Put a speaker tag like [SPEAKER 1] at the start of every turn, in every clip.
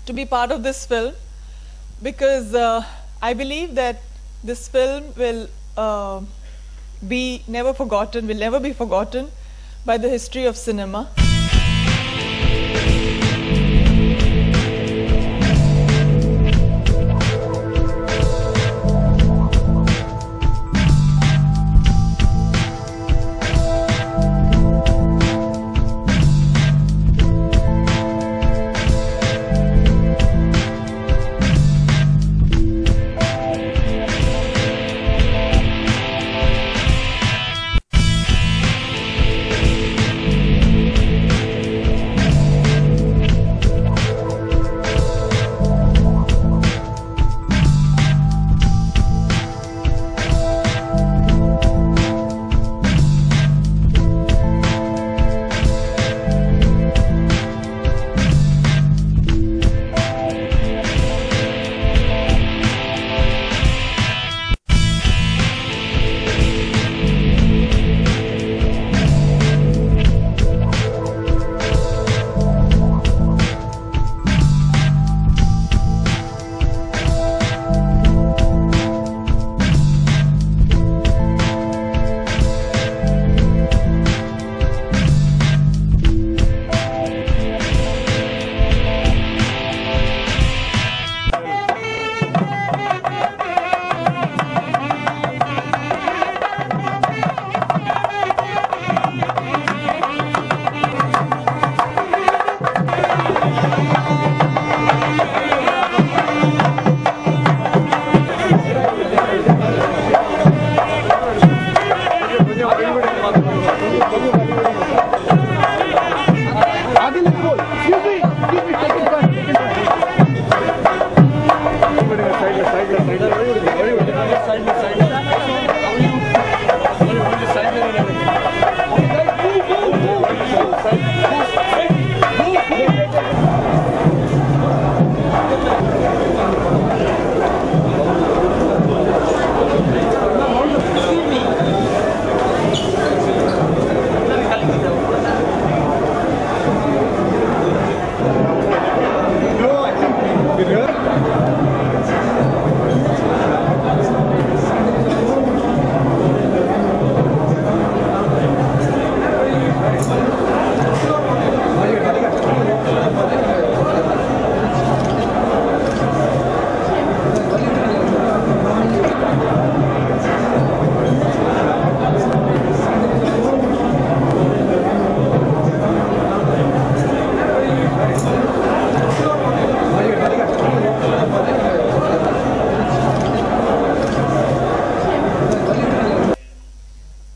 [SPEAKER 1] to be part of this film because I believe that this film will be never forgotten, will never be forgotten by the history of cinema.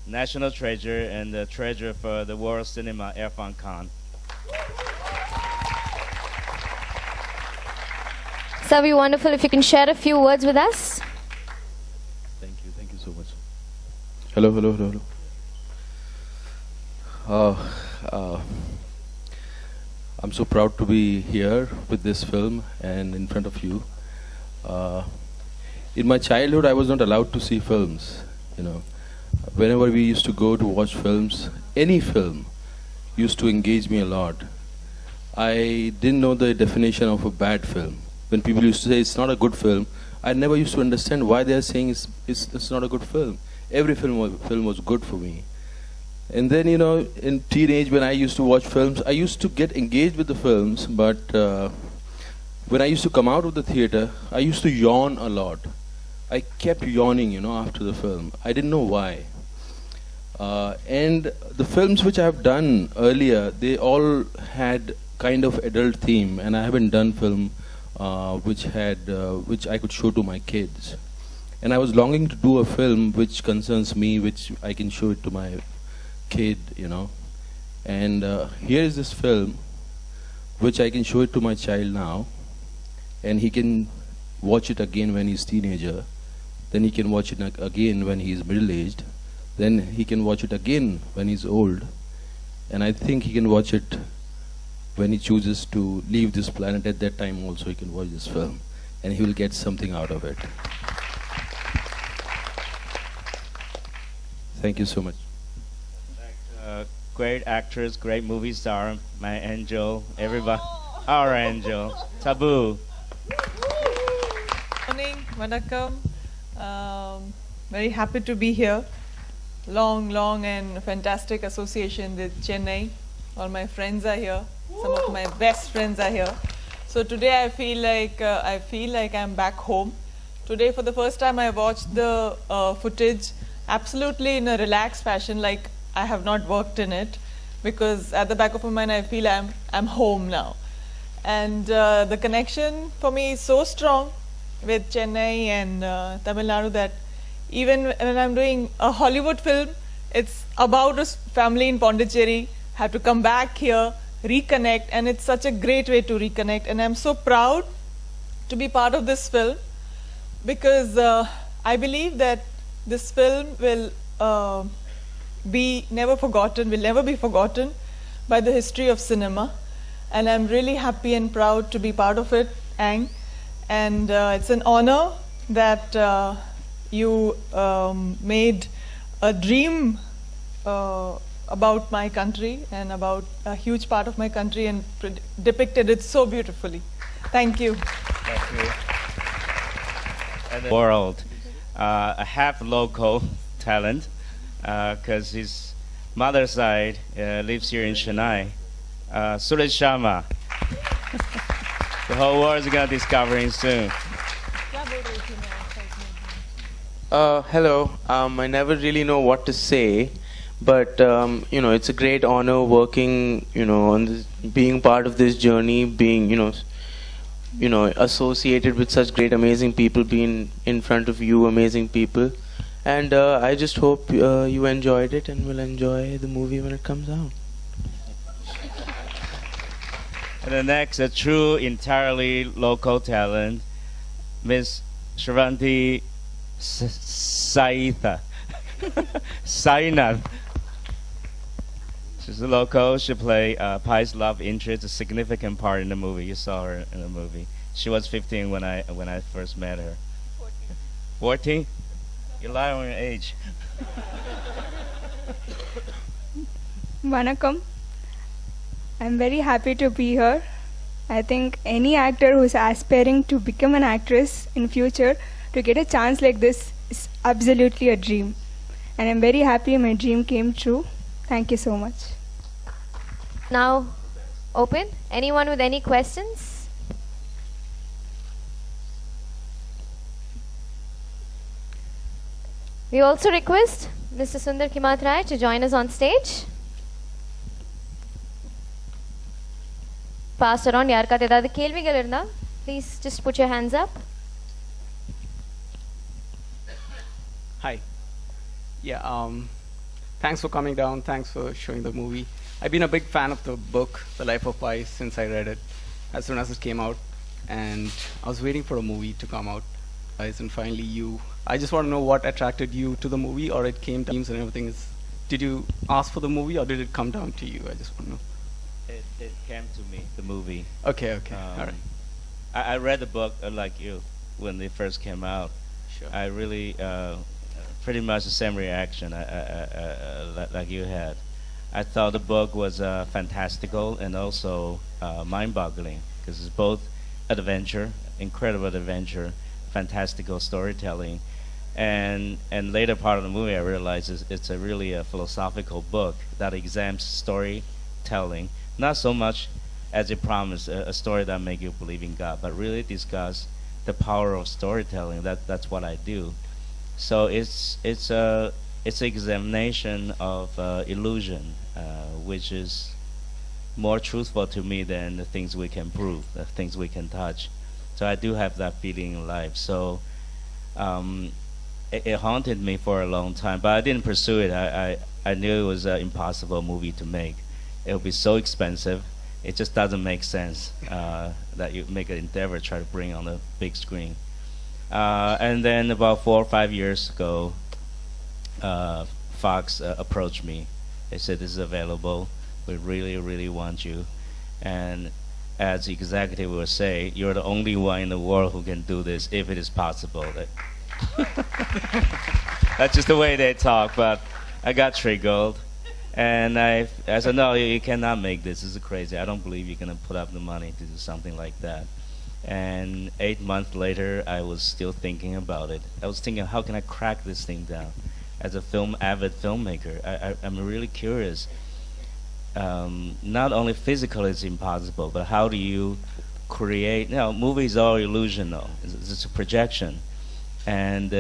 [SPEAKER 2] National treasure and the treasure for the world cinema, Irfan Khan.
[SPEAKER 3] So it would be wonderful if you can share a few words with us.
[SPEAKER 4] Thank you so much. Hello, hello, hello, hello. I'm so proud to be here with this film and in front of you. In my childhood, I was not allowed to see films, you know. Whenever we used to go to watch films, any film used to engage me a lot. I didn't know the definition of a bad film. When people used to say it's not a good film, I never used to understand why they are saying it's not a good film. Every film was good for me. And then, you know, in teenage, when I used to watch films, I used to get engaged with the films, but when I used to come out of the theater, I used to yawn a lot. I kept yawning, you know, after the film. I didn't know why. And the films which I have done earlier, they all had kind of adult theme, and I haven't done film which I could show to my kids. And I was longing to do a film which concerns me, which I can show it to my kid, you know. And here is this film which I can show it to my child now, and he can watch it again when he's teenager. Then he can watch it again when he's middle-aged. Then he can watch it again when he's old. And I think he can watch it when he chooses to leave this planet. At that time also he can watch this film, and he will get something out of it. Thank you so much.
[SPEAKER 2] Great actress, great movie star, my angel, everybody. Our angel. Taboo.
[SPEAKER 1] Morning, Vanakkam. Very happy to be here. Long and fantastic association with Chennai. All my friends are here. Some of my best friends are here. So today I feel like I'm back home. Today, for the first time, I watched the footage absolutely in a relaxed fashion, like I have not worked in it, because at the back of my mind, I feel I'm home now. And the connection for me is so strong with Chennai and Tamil Nadu that even when I'm doing a Hollywood film, it's about a family in Pondicherry, have to come back here, reconnect, and it's such a great way to reconnect. And I'm so proud to be part of this film because I believe that this film will be never forgotten, will never be forgotten by the history of cinema. And I'm really happy and proud to be part of it, Ang. And it's an honor that you made a dream about my country and about a huge part of my country and depicted it so beautifully. Thank you.
[SPEAKER 2] Thank you. And the world, a half local talent, because his mother's side lives here in Chennai. Suraj Sharma. The whole world is going to discover him soon.
[SPEAKER 5] Hello. I never really know what to say, but it's a great honor working, on this, being part of this journey, being, associated with such great, amazing people, being in front of you, amazing people, and I just hope you enjoyed it and will enjoy the movie when it comes out.
[SPEAKER 2] And the next, a true, entirely local talent, Miss Shravanti Sainath. Sainath. She's a local. She played Pai's love interest, a significant part in the movie. You saw her in the movie. She was 15 when I first met her. 14? You lie on your age.
[SPEAKER 6] Vanakkam. I'm very happy to be here. I think any actor who's aspiring to become an actress in future, to get a chance like this is absolutely a dream. And I'm very happy my dream came true. Thank you so much.
[SPEAKER 3] Now, open. Anyone with any questions? We also request Mr. Sundar Kimatrai to join us on stage. Pass around. Yarkat edavadhu kelvigal irundha, please just put your hands up.
[SPEAKER 7] Hi. Yeah, thanks for coming down. Thanks for showing the movie. I've been a big fan of the book, The Life of Pi, since I read it, as soon as it came out. And I was waiting for a movie to come out. And finally you. I just want to know what attracted you to the movie, or it came to teams and everything. Did you ask for the movie, or did it come down to you? I just want to know.
[SPEAKER 2] It came to me, the movie.
[SPEAKER 7] Okay, all right.
[SPEAKER 2] I read the book like you when it first came out.
[SPEAKER 7] Sure.
[SPEAKER 2] I really pretty much the same reaction like you had. I thought the book was fantastical and also mind-boggling because it's both adventure, incredible adventure, fantastical storytelling, and later part of the movie I realized it's a really a philosophical book that examines storytelling, not so much as it promised a story that make you believe in God, but really discuss the power of storytelling. That's what I do. So it's an examination of illusion, which is more truthful to me than the things we can prove, the things we can touch. So I do have that feeling in life. So it haunted me for a long time, but I didn't pursue it. I knew it was an impossible movie to make. It would be so expensive. It just doesn't make sense that you make an endeavor try to bring on the big screen. And then about 4 or 5 years ago, Fox approached me. They said, this is available. We really, really want you. And as the executive would say, you're the only one in the world who can do this if it is possible. That's just the way they talk, but I got triggered. And I said, no, you cannot make this. This is crazy. I don't believe you're going to put up the money to do something like that. And 8 months later, I was still thinking about it. I was thinking, how can I crack this thing down? As a avid filmmaker, I'm really curious. Not only physically it's impossible, but how do you create? Movies are illusional. It's a projection. And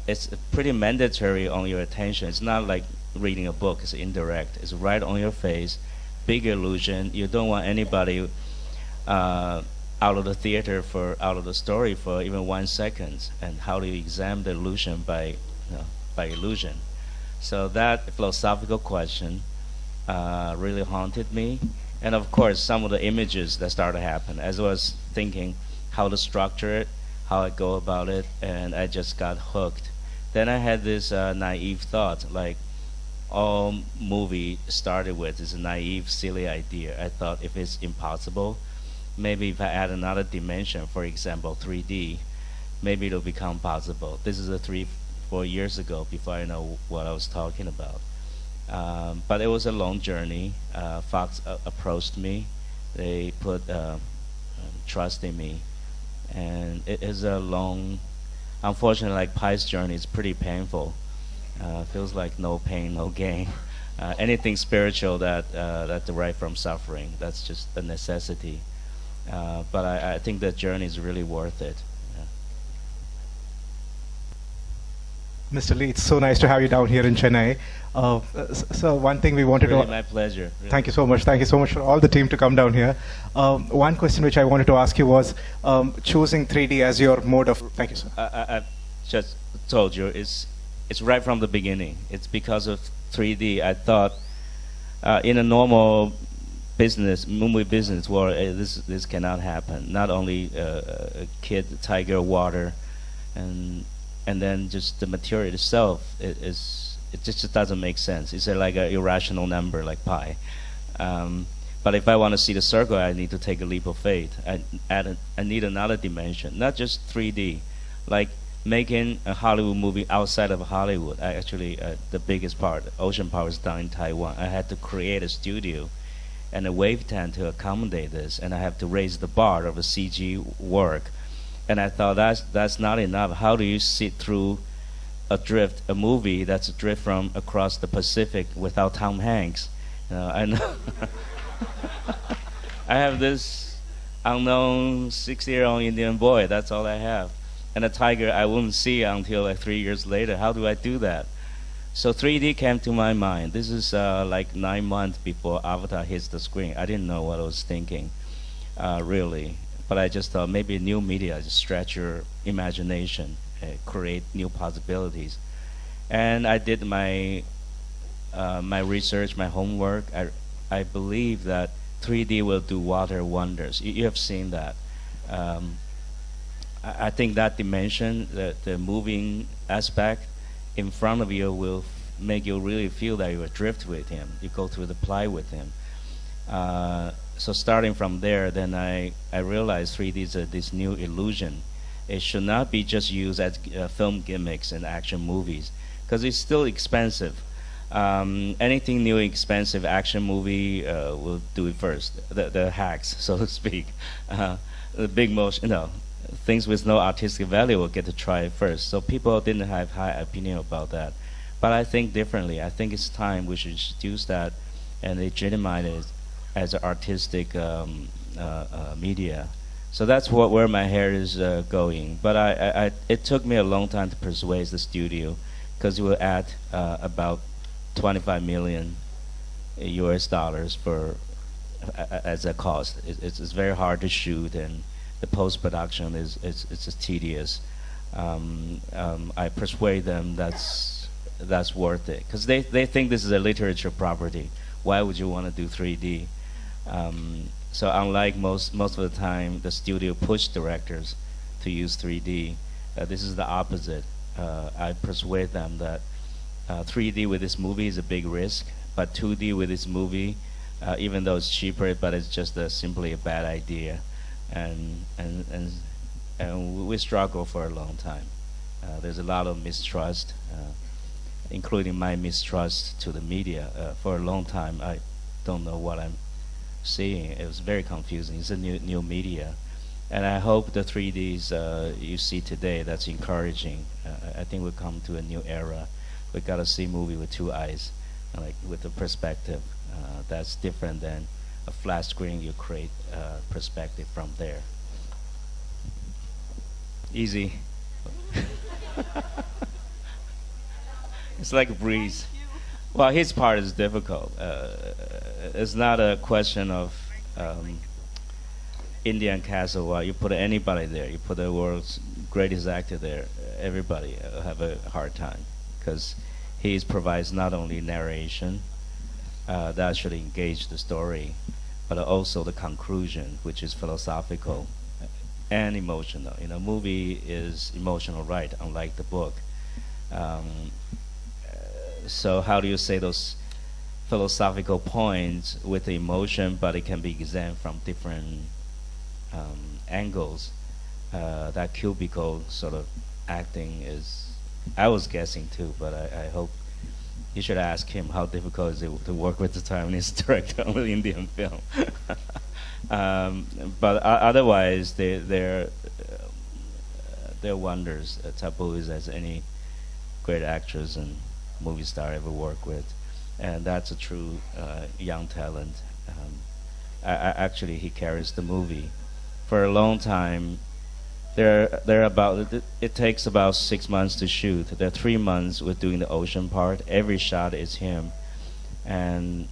[SPEAKER 2] it's pretty mandatory on your attention. It's not like reading a book. It's indirect. It's right on your face. Big illusion. You don't want anybody out of the theater out of the story for even 1 second. And how do you examine the illusion by illusion? So that philosophical question really haunted me. And of course, some of the images that started to happen as I was thinking how to structure it, how I go about it, and I just got hooked. Then I had this naive thought, like all movie started with is a naive, silly idea. I thought if it's impossible, maybe if I add another dimension, for example, 3D, maybe it'll become possible. This is 3-4 years ago before I know what I was talking about. But it was a long journey. Fox approached me. They put trust in me. And it is a long, unfortunately, like Pi's journey is pretty painful. Feels like no pain, no gain. Anything spiritual that derived from suffering, that's just a necessity. But I think that journey is really worth it.
[SPEAKER 8] Mr. Lee, it's so nice to have you down here in Chennai. So one thing we wanted
[SPEAKER 2] Really
[SPEAKER 8] to...
[SPEAKER 2] my pleasure. Really.
[SPEAKER 8] Thank you so much. Thank you so much for all the team to come down here. One question which I wanted to ask you was choosing 3D as your mode of... Thank you, sir.
[SPEAKER 2] I just told you, it's right from the beginning. It's because of 3D. I thought in a normal movie business world, this cannot happen. Not only a kid, tiger, water, and then just the material itself it just doesn't make sense. It's like an irrational number like pi. But if I want to see the circle, I need to take a leap of faith. I need another dimension, not just 3D. Like making a Hollywood movie outside of Hollywood. The biggest part, Ocean Power, is done in Taiwan. I had to create a studio and a wave tent to accommodate this, and I have to raise the bar of the CG work. And I thought that's not enough. How do you sit through a movie that's adrift from across the Pacific without Tom Hanks? I know. I have this unknown 6-year-old Indian boy. That's all I have. And a tiger I wouldn't see until like 3 years later. How do I do that? So 3D came to my mind. This is like 9 months before Avatar hits the screen. I didn't know what I was thinking, really. But I just thought maybe new media, just stretch your imagination, create new possibilities. And I did my research, my homework. I believe that 3D will do water wonders. You have seen that. I think that dimension, the moving aspect in front of you will make you really feel that you adrift with him. You go through the play with him. So starting from there, then I realized 3D is this new illusion. It should not be just used as film gimmicks in action movies, because it's still expensive. Anything new, expensive action movie will do it first. The hacks, so to speak, the big motion, things with no artistic value will get to try it first. So people didn't have high opinion about that. But I think differently. I think it's time we should introduce that and legitimize it as an artistic media. So that's where my hair is going. But it took me a long time to persuade the studio, because it will add about 25 million US dollars as a cost. It's very hard to shoot, and the post-production is just tedious. I persuade them that's worth it, because they think this is a literature property. Why would you want to do 3D? So unlike most of the time, the studio push directors to use 3D. This is the opposite. I persuade them that 3D with this movie is a big risk, but 2D with this movie, even though it's cheaper, but it's just simply a bad idea, and we struggle for a long time. There's a lot of mistrust, including my mistrust to the media. For a long time, I don't know what I'm seeing. It was very confusing. It's a new media. And I hope the 3Ds you see today, that's encouraging. I think we've come to a new era. We got to see movie with two eyes, like with a perspective that's different than a flat screen. You create perspective from there. Easy. It's like a breeze. Well, his part is difficult. It's not a question of Indian castle. Well, you put anybody there, you put the world's greatest actor there, everybody have a hard time, because he provides not only narration that should engage the story, but also the conclusion, which is philosophical and emotional. You know, movie is emotional, right? Unlike the book. So how do you say those philosophical points with the emotion, but it can be examined from different angles? That cubicle sort of acting is, I was guessing too, but I hope you should ask him how difficult is it to work with the Taiwanese director on the Indian film. But otherwise, they're wonders. Tabu is as any great actress and movie star ever worked with, and that's a true young talent. Actually, he carries the movie for a long time. They're about. It takes about 6 months to shoot. There are 3 months with doing the ocean part. Every shot is him, and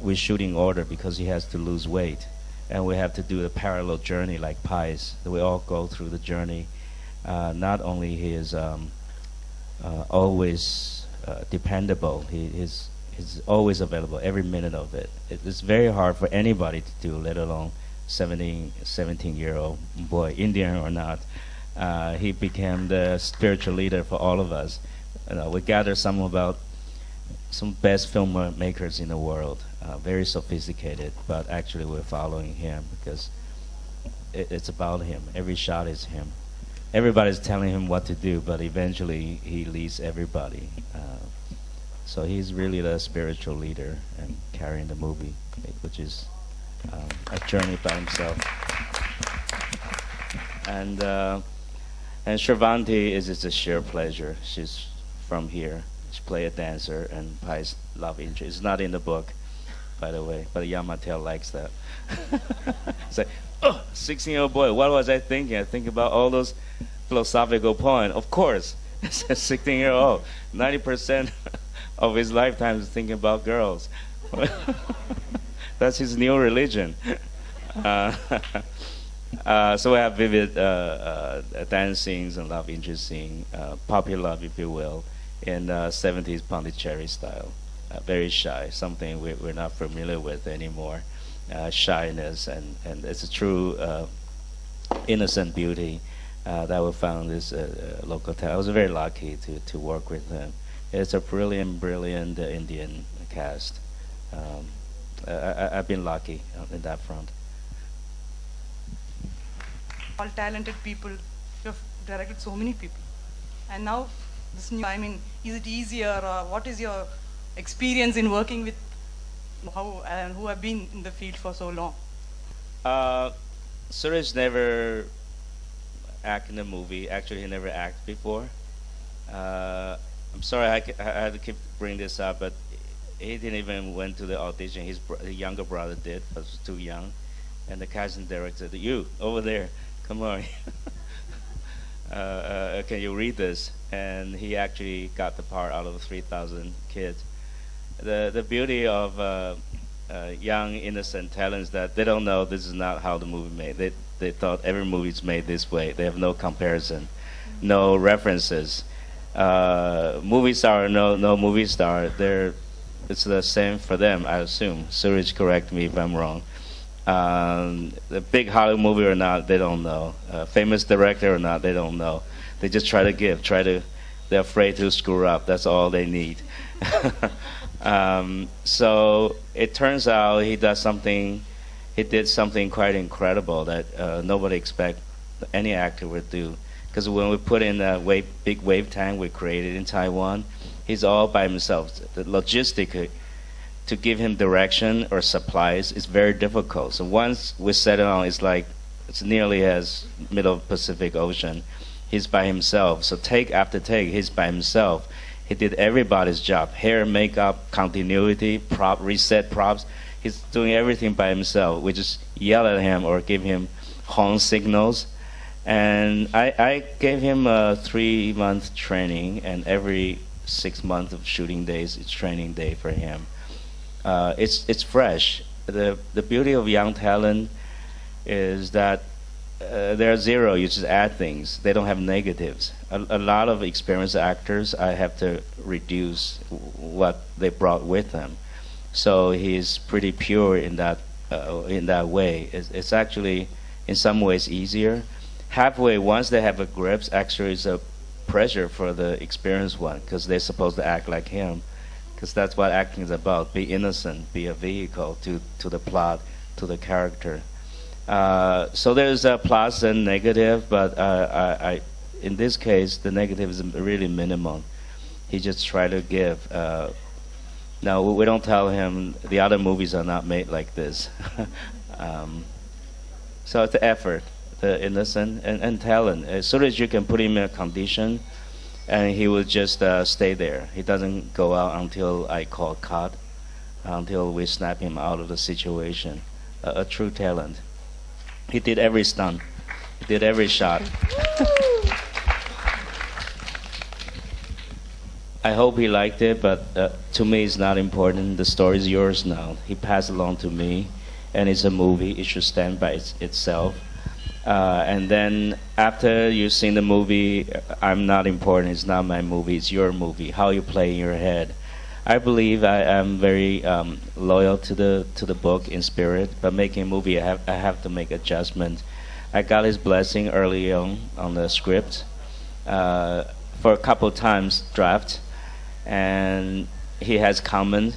[SPEAKER 2] we shoot in order because he has to lose weight, and we have to do a parallel journey like pies. We all go through the journey. Not only he is always dependable, he's always available every minute of it. It's very hard for anybody to do, let alone 17-year-old boy, Indian or not. He became the spiritual leader for all of us. We gathered some best filmmakers in the world, very sophisticated, but actually we're following him because it's about him. Every shot is him. Everybody's telling him what to do, but eventually he leads everybody. So he's really the spiritual leader and carrying the movie, which is a journey by himself. And Shravanti is just a sheer pleasure. She's from here. She played a dancer and Pai's love interest. It's not in the book, by the way, but Yamatel likes that. It's like, oh, 16-year-old boy, what was I thinking? I think about all those philosophical points. Of course, it's a 16-year-old. 90% of his lifetime is thinking about girls. That's his new religion. So we have vivid dance scenes and love interest scene, popular love, if you will, in 70s Pondicherry style. Very shy, something we're not familiar with anymore. Shyness, and it's a true innocent beauty that we found this local talent. I was very lucky to work with them. It's a brilliant Indian cast. I've been lucky in that front.
[SPEAKER 9] All talented people. You have directed so many people, and now this new. I mean, is it easier, or what is your experience in working with who have been in the field for so long?
[SPEAKER 2] Suresh never acted in a movie. Actually, he never acted before. I'm sorry I had to keep bringing this up, but he didn't even went to the audition. His younger brother did, but was too young. And the casting director said, "You over there, come on, can you read this?" And he actually got the part out of 3,000 kids. The beauty of young innocent talents that they don't know this is not how the movie made. They thought every movie's made this way. They have no comparison, no references. Movie star or no movie star, it's the same for them, I assume. Suraj, correct me if I'm wrong. The big Hollywood movie or not, they don't know. Famous director or not, they don't know. They just try to give, they're afraid to screw up. That's all they need. So it turns out he did something quite incredible that nobody expect any actor would do. Because when we put in a big wave tank we created in Taiwan, He's all by himself. The logistic to give him direction or supplies is very difficult. So once we settle on, it's nearly as middle Pacific Ocean. He's by himself. So take after take, he's by himself. He did everybody's job: hair, makeup, continuity, reset props. He's doing everything by himself. We just yell at him or give him horn signals. And I gave him a 3-month training, and every 6 months of shooting days, it's training day for him. It's fresh. The beauty of young talent is that they're zero. You just add things. They don't have negatives. A lot of experienced actors, I have to reduce what they brought with them. So he's pretty pure in that way. It's actually in some ways easier. Halfway, once they have a grip, actually it's a pressure for the experienced one, because they're supposed to act like him, because that's what acting is about: be innocent, be a vehicle to the plot, to the character. So there's a plus and negative, but in this case, the negative is really minimum. He just try to give. Now, we don't tell him the other movies are not made like this. So it's the effort, the innocent, and talent. As soon as you can put him in a condition, and he will just stay there. He doesn't go out until I call cut, until we snap him out of the situation. A true talent. He did every stunt. He did every shot. I hope he liked it, but to me it's not important. The story is yours now. He passed along to me, and it's a movie. It should stand by itself. And then after you've seen the movie, I'm not important. It's not my movie. It's your movie. How you play in your head. I believe I am very loyal to the book in spirit, but making a movie, I have to make adjustments. I got his blessing early on the script for a couple times draft, and he has comment.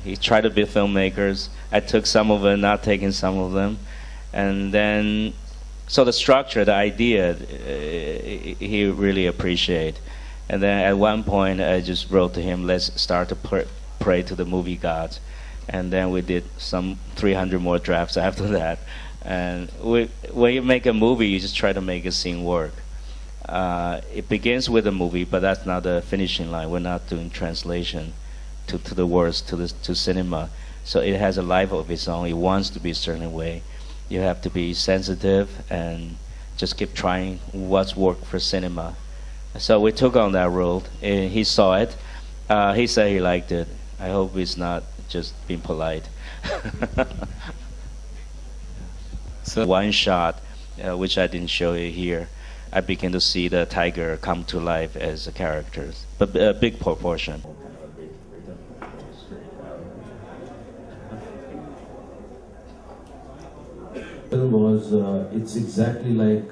[SPEAKER 2] He tried to be filmmakers. I took some of it, not taking some of them, and then so the structure, the idea, he really appreciated. And then at one point, I just wrote to him, let's start to pray to the movie gods. And then we did some 300 more drafts after that. And when you make a movie, you just try to make a scene work. It begins with a movie, but that's not the finishing line. We're not doing translation to the words, to cinema. So it has a life of its own. It wants to be a certain way. You have to be sensitive and just keep trying what's worked for cinema. So we took on that role, and he saw it. He said he liked it. I hope he's not just being polite. So one shot, which I didn't show you here, I began to see the tiger come to life as a character, but a big proportion.
[SPEAKER 4] Film was, it's exactly like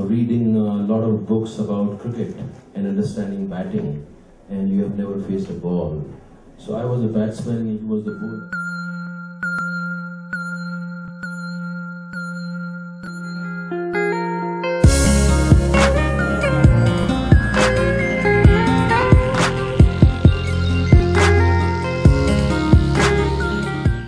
[SPEAKER 4] reading a lot of books about cricket and understanding batting, and you have never faced a ball. So I was a batsman, he was the bowler.